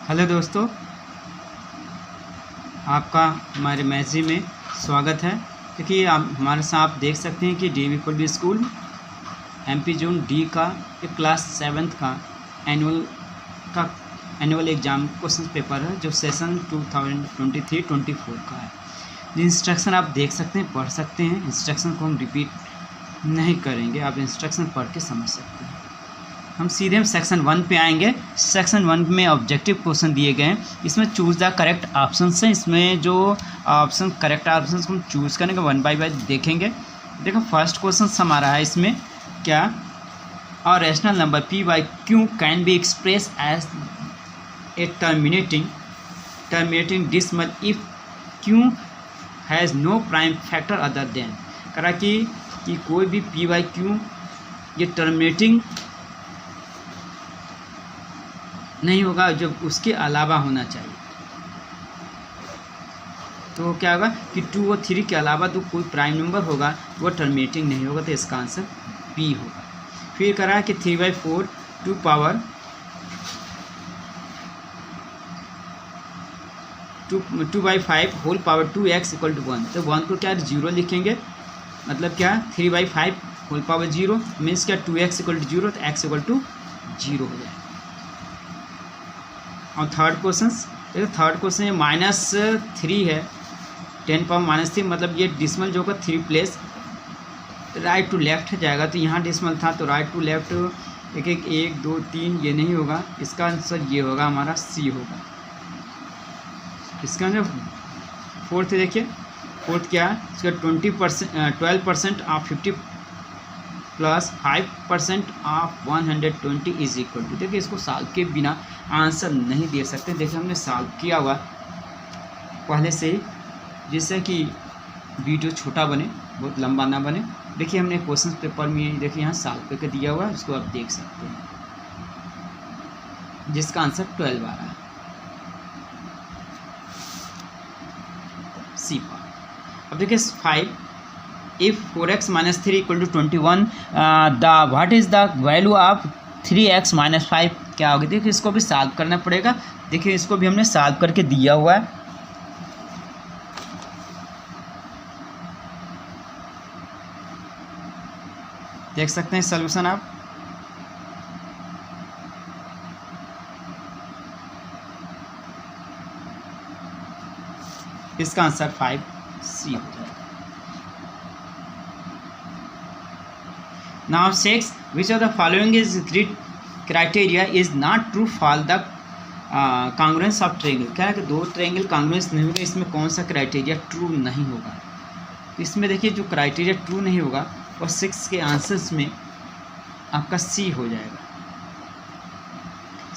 Hello दोस्तों, आपका हमारे मैसेज में स्वागत है। देखिए आप हमारे साथ आप देख सकते हैं कि DAV public school MP zone D का एक क्लास 7th का एनुअल एग्ज़ाम क्वेश्चन पेपर है जो सेशन 2023-24 का है। जो इंस्ट्रक्शन आप देख सकते हैं, पढ़ सकते हैं। इंस्ट्रक्शन को हम रिपीट नहीं करेंगे, आप इंस्ट्रक्शन पढ़ के समझ सकते हैं। हम सीधे सेक्शन 1 पे आएंगे। सेक्शन 1 में ऑब्जेक्टिव क्वेश्चन दिए गए हैं। इसमें चूज़ द करेक्ट ऑप्शन है। इसमें जो ऑप्शन करेक्ट ऑप्शन को हम चूज़ करेंगे, 1 बाय 1 देखेंगे। देखो फर्स्ट क्वेश्चन हमारा है इसमें क्या, और rational number P by Q can be express as a terminating decimal if Q has no prime factor other than. करा कि कोई भी पी बाई क्यू ये टर्मिनेटिंग नहीं होगा, जब उसके अलावा होना चाहिए। तो क्या होगा कि 2 और 3 के अलावा तो कोई प्राइम नंबर होगा वो टर्मिनेटिंग नहीं होगा, तो इसका आंसर बी होगा। फिर करा कि 3/4 2 power 2/5 whole power 2x equal to 1। तो 1 को क्या 0 लिखेंगे, मतलब क्या 3/5 होल पावर 0 मीन्स क्या 2x इक्वल टू 0, तो x इक्वल टू 0 हो जाए। और थर्ड क्वेश्चन देखो, थर्ड क्वेश्चन ये -3 है, 10 पावर -3, मतलब ये डिसमल जो होगा 3 प्लेस राइट टू लेफ्ट जाएगा। तो यहाँ डिसमल था तो राइट टू लेफ्ट 1 2 3 ये नहीं होगा, इसका आंसर ये होगा, हमारा सी होगा। इसका आंसर फोर्थ देखिए, फोर्थ क्या है इसका 12% of 50 plus 5% of 120 is equal to. देखिए इसको सॉल्व के बिना आंसर नहीं दे सकते। देखिए हमने सॉल्व किया हुआ पहले से ही, जिससे कि वीडियो छोटा बने, बहुत लंबा ना बने। देखिए हमने क्वेश्चन पेपर में देखिए यहाँ सॉल्व करके दिया हुआ है, उसको आप देख सकते हैं, जिसका आंसर 12 आ रहा है सी पार्ट। अब देखिए 5 if 4x minus 3 equal to 21 what is the value of 3x minus 5 क्या होगी। देखिए इसको भी सॉल्व करना पड़ेगा। देखिए इसको भी हमने सॉल्व करके दिया हुआ है। देख सकते हैं सॉल्यूशन आप। इसका आंसर 5C हो जाएगा। Now 6, which of the following is criteria is not true for the congruence of triangle। क्या है कि 2 ट्रायंगल कॉन्ग्रुएंस नहीं होगा, इसमें कौन सा क्राइटेरिया ट्रू नहीं होगा। इसमें देखिए जो क्राइटेरिया ट्रू नहीं होगा और 6 के आंसर्स में आपका सी हो जाएगा।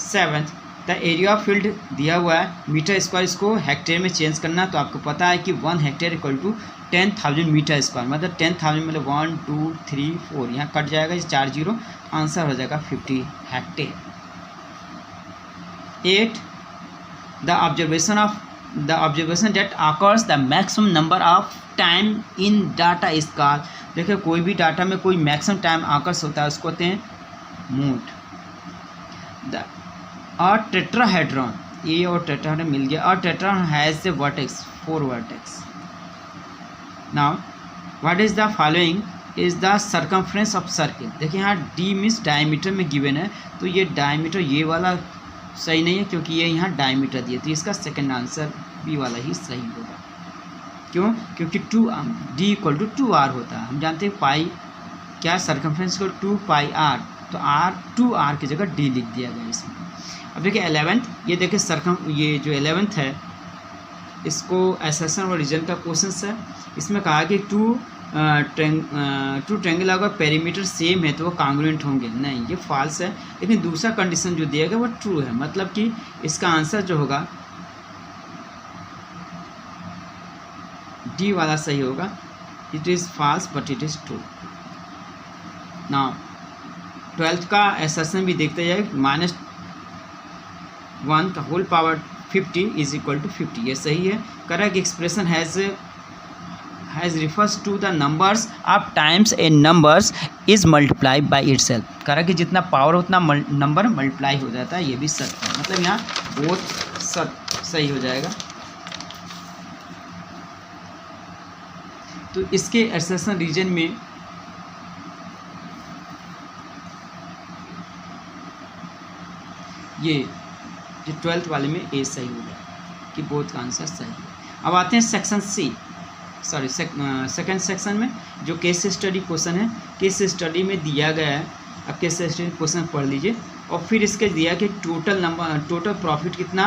7th, the area of field दिया हुआ है मीटर स्क्वायर, इसको हेक्टेयर में चेंज करना। तो आपको पता है कि 1 hectare equal to 10,000 metre square, मतलब 10,000 मतलब 1 2 3 4 यहाँ कट जाएगा, ये 4 0, आंसर हो जाएगा 50 hectare. 8, the observation that occurs the maximum number of time in data is called. देखिए कोई भी डाटा में कोई मैक्सिमम टाइम ऑकर्स होता है, उसको कहते हैं मोड। और टेट्राहेड्रॉन, ए और टेट्राहेड्रॉन मिल गया, और tetrahedron has a vertex 4 vertex. Now what is the following is the circumference of circle. देखिए यहाँ डी मीन्स डायमीटर में गिवन है, तो ये डायमीटर ये वाला सही नहीं है क्योंकि ये यहाँ डायमीटर दिया, तो इसका सेकंड आंसर बी वाला ही सही होगा। क्यों? क्योंकि 2 डी इक्वल टू 2r होता है। हम जानते हैं पाई क्या सर्कमफ्रेंस को 2 पाई r, तो r 2r की जगह डी लिख दिया गया इसमें। अब देखिए 11th, ये देखिए ये जो 11th है इसको एसेशन और रीजन का क्वेश्चन है। इसमें कहा कि 2 ट्रायंगल अगर पेरीमीटर सेम है तो वो कॉन्ग्रुएंट होंगे, नहीं ये फॉल्स है। लेकिन दूसरा कंडीशन जो दिया गया वो ट्रू है, मतलब कि इसका आंसर जो होगा डी वाला सही होगा। It is false but it is true. Now 12th का एसेशन भी देखते जाए, -1 का whole power 50 is equal to 50, ये सही है। Correct expression has refers to the numbers of times a numbers is multiply by itself. कह रहा कि जितना पावर उतना नंबर मल्टीप्लाई हो जाता है, ये भी सत्य है। मतलब यहाँ बहुत सही हो जाएगा। तो इसके एसेशन रीजन में ये जो 12th वाले में ए सही हो गया कि बोथ का आंसर सही है। अब आते हैं section C, sorry second section में जो केस स्टडी क्वेश्चन है। केस स्टडी में दिया गया है, अब केस स्टडी क्वेश्चन पढ़ लीजिए और फिर इसके दिया कि टोटल प्रॉफिट कितना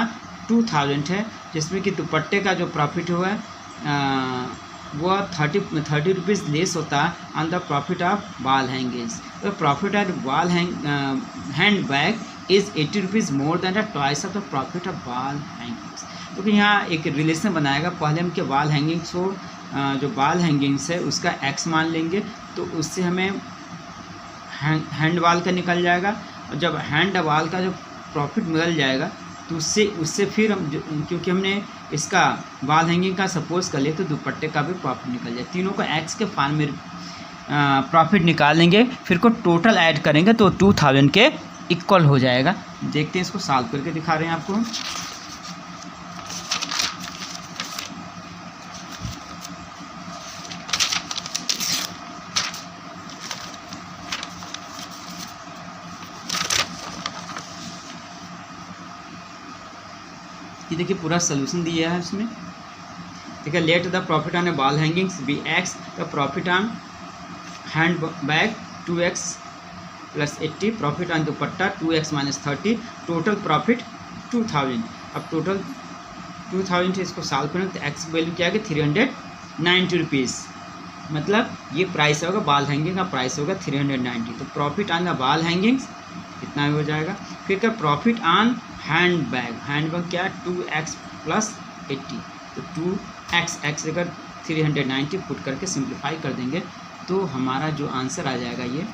2000 है, जिसमें कि दुपट्टे का जो प्रॉफिट हुआ है वो 30 रुपीज़ लेस होता है on the profit of wall hangings. तो profit of wall hand bag is 80 rupees more than the twice of the profit of wall hangings. तो यहाँ एक रिलेशन बनाएगा। पहले हम के वॉल हैंगिंग्स को जो वॉल हैंगिंग्स है उसका एक्स मान लेंगे, तो उससे हमें हैंड वॉल का निकल जाएगा। और जब हैंड वॉल का जो प्रॉफिट निकल जाएगा तो उससे फिर हम क्योंकि हमने इसका वॉल हैंगिंग का सपोज कर लिया तो दुपट्टे का भी प्रॉफिट निकल जाए। तीनों को एक्स के फॉर्म में प्रॉफिट निकालेंगे, फिर को टोटल ऐड करेंगे तो 2000 के इक्वल हो जाएगा। देखते हैं, इसको सॉल्व करके दिखा रहे हैं आपको। ये देखिए पूरा सोल्यूशन दिया है इसमें। ठीक है, let the profit on a wall hangings be X, the profit on handbag 2x plus 80, profit on dupatta 2x minus 30, total profit 2000। अब टोटल 2000 इसको सॉल्व करें तो एक्स वैल्यू क्या है 390 रुपीज़। मतलब ये प्राइस होगा वॉल हैंगिंग का, प्राइस होगा 390। तो profit on the wall hangings कितना हो जाएगा। फिर क्या प्रॉफिट ऑन हैंड बैग क्या 2x प्लस 80, तो 2x अगर 390 पुट करके सिंप्लीफाई कर देंगे तो हमारा जो आंसर आ जाएगा ये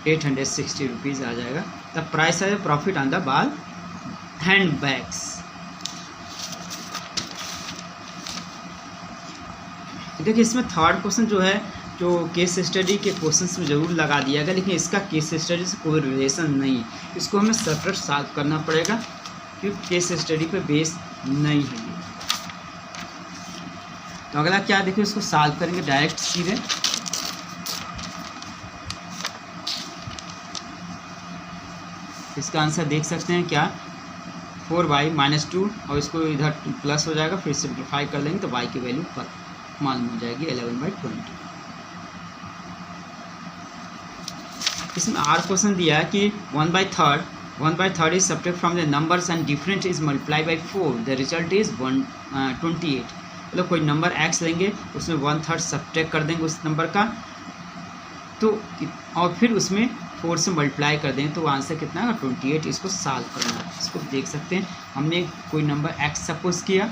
860 रुपीज़ आ जाएगा। द प्राइस है profit on the wall hand bags. देखिए इसमें थर्ड क्वेश्चन जो है जो केस स्टडी के क्वेश्चंस में ज़रूर लगा दिया गया, लेकिन इसका केस स्टडी से कोई रिलेशन नहीं है। इसको हमें सेपरेट सॉल्व करना पड़ेगा क्योंकि केस स्टडी पे बेस नहीं है ये। तो अगला क्या देखिए, इसको सॉल्व करेंगे डायरेक्ट सीधे। इसका आंसर देख सकते हैं क्या 4y माइनस 2 और इसको इधर प्लस हो जाएगा, फिर सिंप्लीफाई कर लेंगे तो y की वैल्यू पर मालूम हो जाएगी 11/20। इसमें आर क्वेश्चन दिया है कि 1/3 is subtract from the numbers and different is multiply by 4, the result is 128। मतलब कोई नंबर x लेंगे उसमें 1/3 सब्ट्रैक्ट कर देंगे उस नंबर का, तो और फिर उसमें 4 से मल्टीप्लाई कर दें तो आंसर कितना है 28। इसको सॉल्व करना है। इसको देख सकते हैं, हमने कोई नंबर x सपोज किया,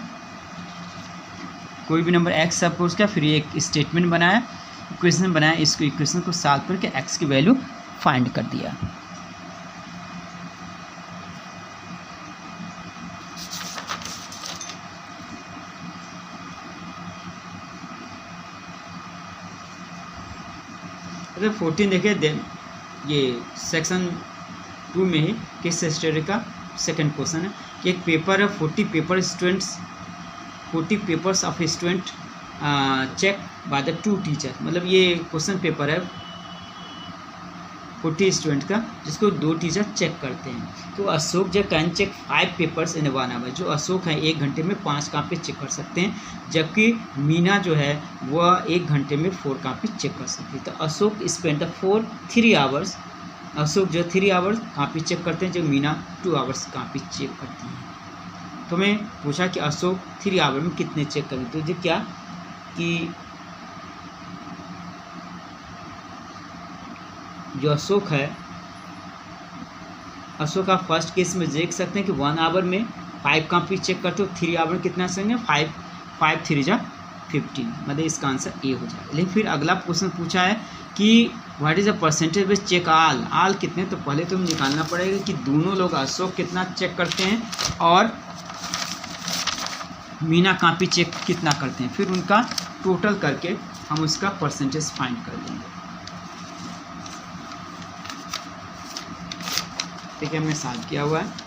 कोई भी नंबर x सपोज किया, फिर एक स्टेटमेंट बनाया, इक्वेशन बनाया, इसको इक्वेशन को सॉल्व करके x की वैल्यू फाइंड कर दिया। अगर 14 देखिए ये सेक्शन 2 में ही केस स्टडी का सेकंड क्वेश्चन है कि एक पेपर है 40 papers of student check by the 2 teacher. मतलब ये क्वेश्चन पेपर है 40 स्टूडेंट का जिसको 2 टीचर चेक करते हैं। तो अशोक जो can check 5 papers in 1 hour. जो अशोक है 1 घंटे में 5 कापी चेक कर सकते हैं, जबकि मीना जो है वह 1 घंटे में 4 कापी चेक कर सकती है। तो Ashok spend the 3 hours, Ashok जो 3 आवर्स कापी चेक करते हैं, जब मीना 2 आवर्स कापी चेक करती हैं। तो मैं पूछा कि अशोक 3 आवर में कितने चेक करें, तो जो क्या कि जो अशोक है, अशोक का फर्स्ट केस में देख सकते हैं कि 1 आवर में 5 कापी चेक करते हो, 3 आवर कितना सकेंगे 5 3 जा 15, मतलब इसका आंसर ए हो जाएगा। लेकिन फिर अगला क्वेश्चन पूछा है कि what is the percentage which check all कितने, तो पहले तो निकालना पड़ेगा कि दोनों लोग अशोक कितना चेक करते हैं और मीना कापी चेक कितना करते हैं, फिर उनका टोटल करके हम उसका परसेंटेज फाइंड कर लेंगे। ठीक है, हमने सॉल्व किया हुआ है।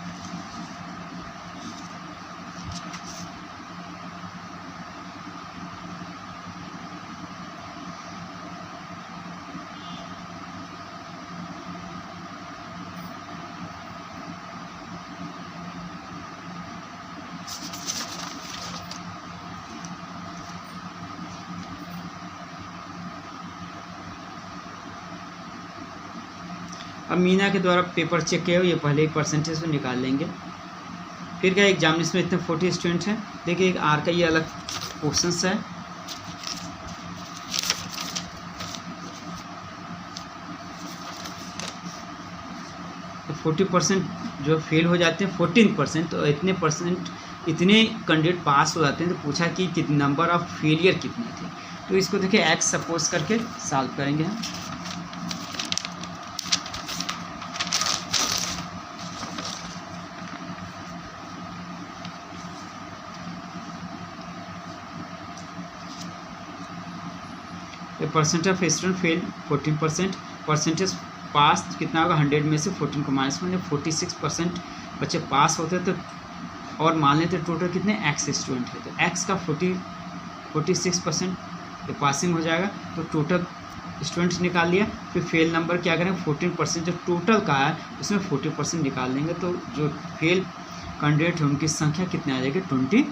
अब मीना के द्वारा पेपर चेक किया हो, ये पहले ही परसेंटेज में निकाल लेंगे। फिर क्या एग्जामिनेशन में इतने 40 स्टूडेंट हैं। देखिए एक आर का ये अलग क्वेश्चन है। तो 40% जो फेल हो जाते हैं 14%, तो इतने कैंडिडेट पास हो जाते हैं। तो पूछा कि कितने नंबर ऑफ फेलियर कितने थे, तो इसको देखिए एक्स सपोज करके सॉल्व करेंगे हम। Percent of student fail 14%, percentage pass कितना होगा 100 में से 14 को माइनस में 46% बच्चे पास होते हैं। तो और मान लेते टोटल कितने एक्स स्टूडेंट है, तो एक्स का 46% ये पासिंग हो जाएगा। तो टोटल स्टूडेंट्स निकाल लिया। फिर फेल नंबर क्या करेंगे 14%, जो टोटल का है उसमें 40% निकाल लेंगे। तो जो फेल कैंडिडेट है उनकी संख्या कितनी आ जाएगी 21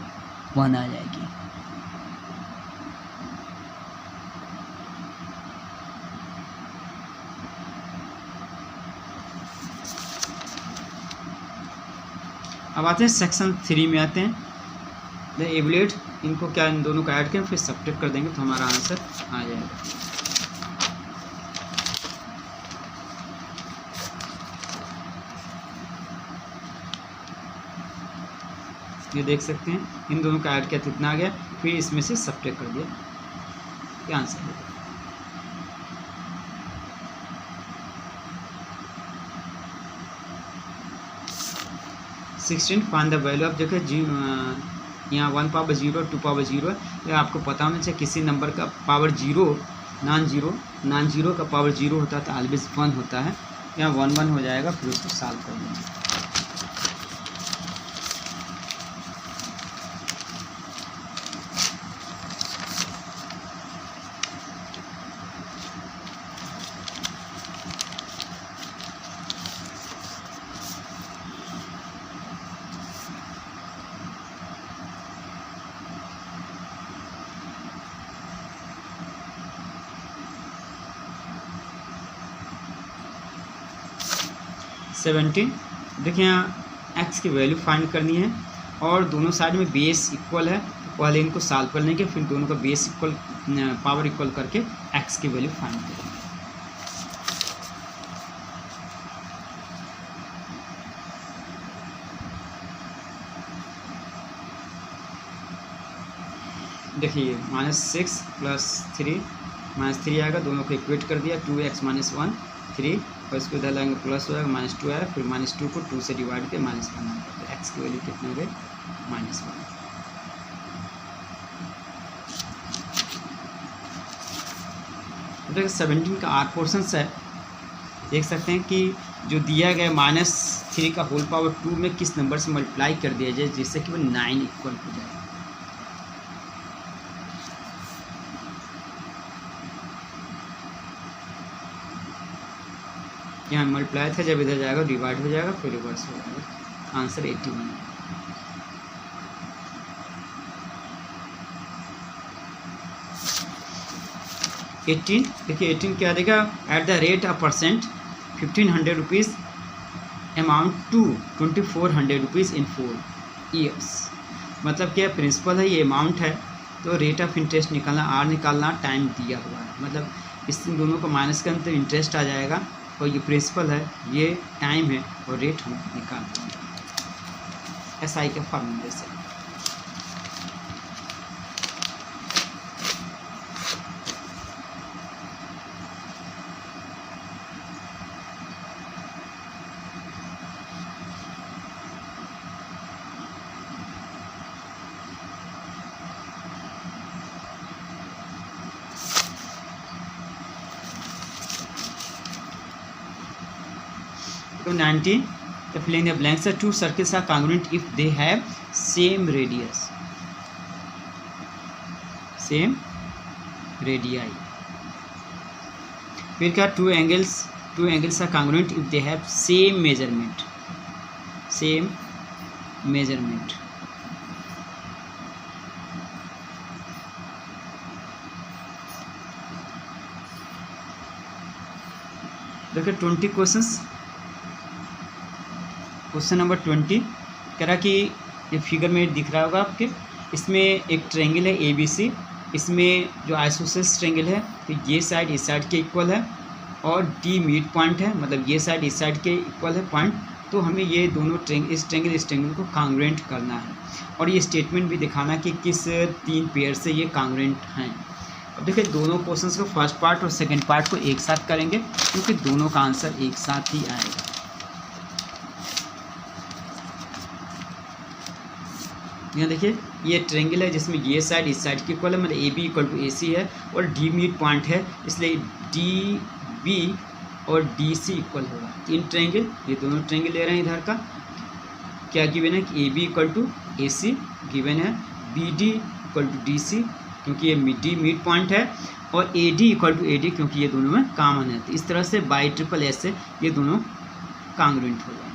आ जाएगी। अब आते हैं सेक्शन 3 में आते हैं। द एवलेट, इनको क्या इन दोनों को ऐड करें फिर सब्ट्रैक्ट कर देंगे तो हमारा आंसर आ जाएगा। ये देख सकते हैं इन दोनों का ऐड किया तो इतना आ गया, फिर इसमें से सब्ट्रैक्ट कर दिया, ये आंसर है। फाइंड द वैल्यू ऑफ, देखिए यहाँ 1 पावर 0 2 पावर 0 है। तो आपको पता होना चाहिए किसी नंबर का पावर नॉन जीरो का पावर 0 होता है तो ऑलवेज 1 होता है। यहाँ 1 1 हो जाएगा, फिर उसको सॉल्व कर देंगे। देखिए यहाँ x की वैल्यू फाइंड करनी है और दोनों साइड में बेस इक्वल है, तो पहले इनको सॉल्व कर लेंगे, फिर दोनों का बेस इक्वल पावर इक्वल करके x की वैल्यू फाइंड करेंगे। देखिए -6 + 3 -3 आएगा, दोनों को इक्वेट कर दिया, 2x - 1 3 और इसको इधर लाएंगे प्लस हो जाएगा -2 आएगा, फिर -2 को 2 से डिवाइड के -1 आएगा, तो x की वैल्यू कितनी हो गई -1। देखिए 17 का 8 पोर्शन है। देख सकते हैं कि जो दिया गया -3 का होल पावर 2 में किस नंबर से मल्टीप्लाई कर दिया जाए जिससे कि वो 9 इक्वल हो जाए। यहाँ मल्टीप्लाई था, जब इधर जाएगा डिवाइड हो जाएगा, फिर रिवर्स हो जाएगा, आंसर 81। देखिए 18 क्या देगा, at the rate of percent 1500 rupees amount to 2400 rupees in 4 years. मतलब क्या प्रिंसिपल है, ये अमाउंट है, तो रेट ऑफ इंटरेस्ट निकालना, आर निकालना, टाइम दिया हुआ है, मतलब इस दोनों को माइनस करने तो इंटरेस्ट आ जाएगा, और ये प्रिंसिपल है, ये टाइम है, और रेट हम निकाल देंगे SI के फॉर्मूले से। तो 90 the filling the blanks are two circles are congruent if they have same radius, same radii. फिर क्या two angles are congruent if they have same measurement, same measurement. देखिए 20 क्वेश्चंस। क्वेश्चन नंबर 20 कह रहा कि ये फिगर में दिख रहा होगा आपके, इसमें एक ट्रायंगल है ABC, इसमें जो आइसोसेलेस ट्रायंगल है तो ये साइड इस साइड के इक्वल है और D मिड पॉइंट है, मतलब ये साइड इस साइड के इक्वल है पॉइंट। तो हमें ये दोनों इस ट्रायंगल को कांग्रुएंट करना है और ये स्टेटमेंट भी दिखाना कि किस 3 पेयर से ये कांग्रुएंट हैं। अब देखिए दोनों क्वेश्चंस को फर्स्ट पार्ट और सेकंड पार्ट को एक साथ करेंगे क्योंकि दोनों का आंसर एक साथ ही आएगा। यहाँ देखिए ये ट्रायंगल है जिसमें ये साइड इस साइड की इक्वल है, मतलब AB इक्वल टू AC है और D मिड पॉइंट है, इसलिए DB और DC इक्वल होगा। 3 ट्रायंगल, ये दोनों ट्रायंगल ले रहे हैं इधर का। क्या गिवन है कि AB equal to AC given है, BD इक्वल टू DC क्योंकि ये D मिड पॉइंट है और AD इक्वल टू AD क्योंकि ये दोनों में कॉमन है। तो इस तरह से बाई ट्रिपल एस से ये दोनों कांग्रुएंट हो जाएंगे।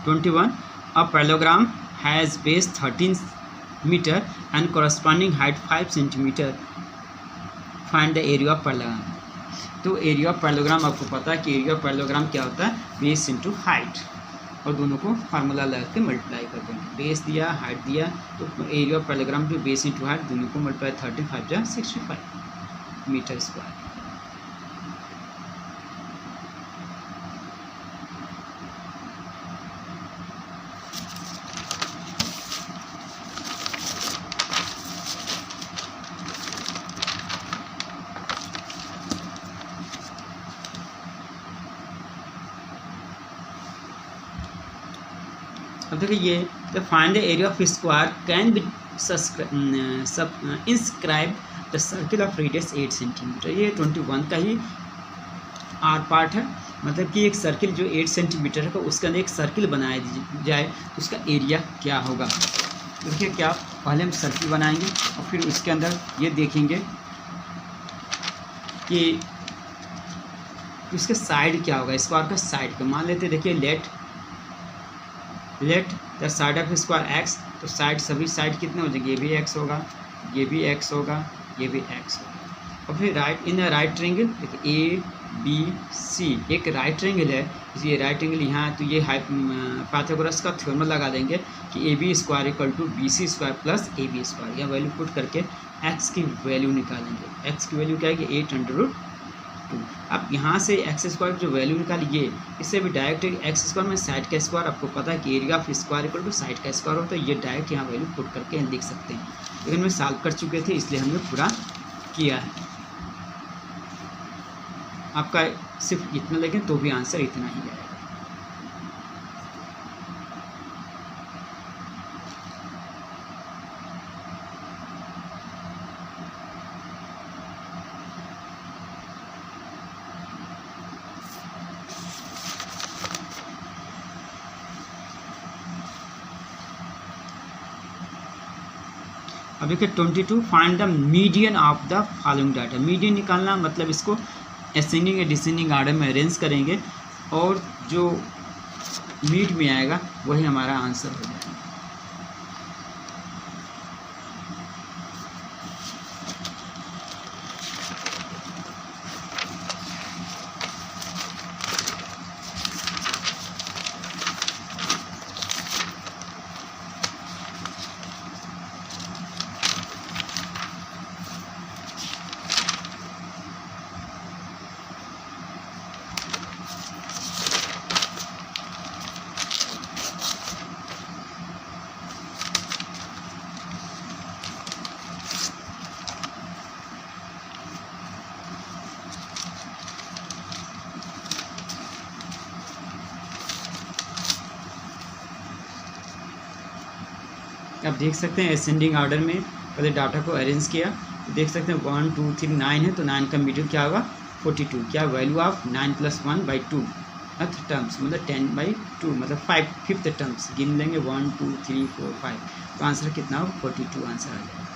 A parallelogram has base 13 meter and corresponding height 5 centimeter. Find the area of parallelogram. तो एरिया ऑफ पैरेललोग्राम आपको पता है कि एरिया ऑफ पैरेललोग्राम क्या होता है, बेस इंटू हाइट, और दोनों को फार्मूला लगा के मल्टीप्लाई कर देंगे। बेस दिया हाइट दिया तो एरिया ऑफ पैरेललोग्राम जो बेस इंटू हाइट दोनों को मल्टीप्लाई 35 जा 65 मीटर स्क्वायर। अब देखिए ये the find the area of square can be inscribe the circle of radius 8 centimetre. ये 21 का ही आर पार्ट है, मतलब कि एक सर्किल जो 8 सेंटीमीटर है उसके अंदर एक सर्किल बनाया जाए तो उसका एरिया क्या होगा। देखिए क्या पहले हम सर्किल बनाएंगे और फिर उसके अंदर ये देखेंगे कि उसके साइड क्या होगा, स्क्वायर का साइड का। मान लेते देखिए let the side of square x, तो साइड सभी साइड कितने हो जाएंगे, ये भी एक्स होगा, ये भी एक्स होगा, ये भी एक्स होगा। और फिर right in the right triangle देखिए ABC एक राइट ट्रायंगल है, इसलिए राइट ट्रायंगल यहाँ तो ये पाइथागोरस का थ्योरम लगा देंगे कि AB square equal to BC square plus AB square. यह वैल्यू पुट करके एक्स की वैल्यू निकालेंगे। एक्स की वैल्यू क्या है कि 8√2। अब यहाँ से एक्स स्क्वायर की जो वैल्यू निकालिए, इससे भी डायरेक्ट एक्स स्क्वायर में साइड का स्क्वायर, आपको पता है कि area of square equal to side का स्क्वायर होता है, ये डायरेक्ट यहाँ वैल्यू पुट करके लिख सकते हैं। लेकिन मैं सॉल्व कर चुके थे इसलिए हमने पूरा किया है। आपका सिर्फ इतना लिखें तो भी आंसर इतना ही आएगा। अब देखिए 22 find the median of the following data. Median निकालना मतलब इसको असेंडिंग या डिसेंडिंग ऑर्डर में अरेंज करेंगे और जो मीड में आएगा वही हमारा आंसर हो जाएगा। आप देख सकते हैं असेंडिंग ऑर्डर में पहले डाटा को अरेंज किया तो देख सकते हैं 1 2 3 9 है, तो 9 का मिडिल क्या होगा 42। क्या वैल्यू ऑफ 9 + 1/2 टर्म्स, मतलब 10/2 मतलब 5th टर्म्स गिन लेंगे 1 2 3 4 5, तो आंसर कितना होगा 42 आंसर आ जाएगा।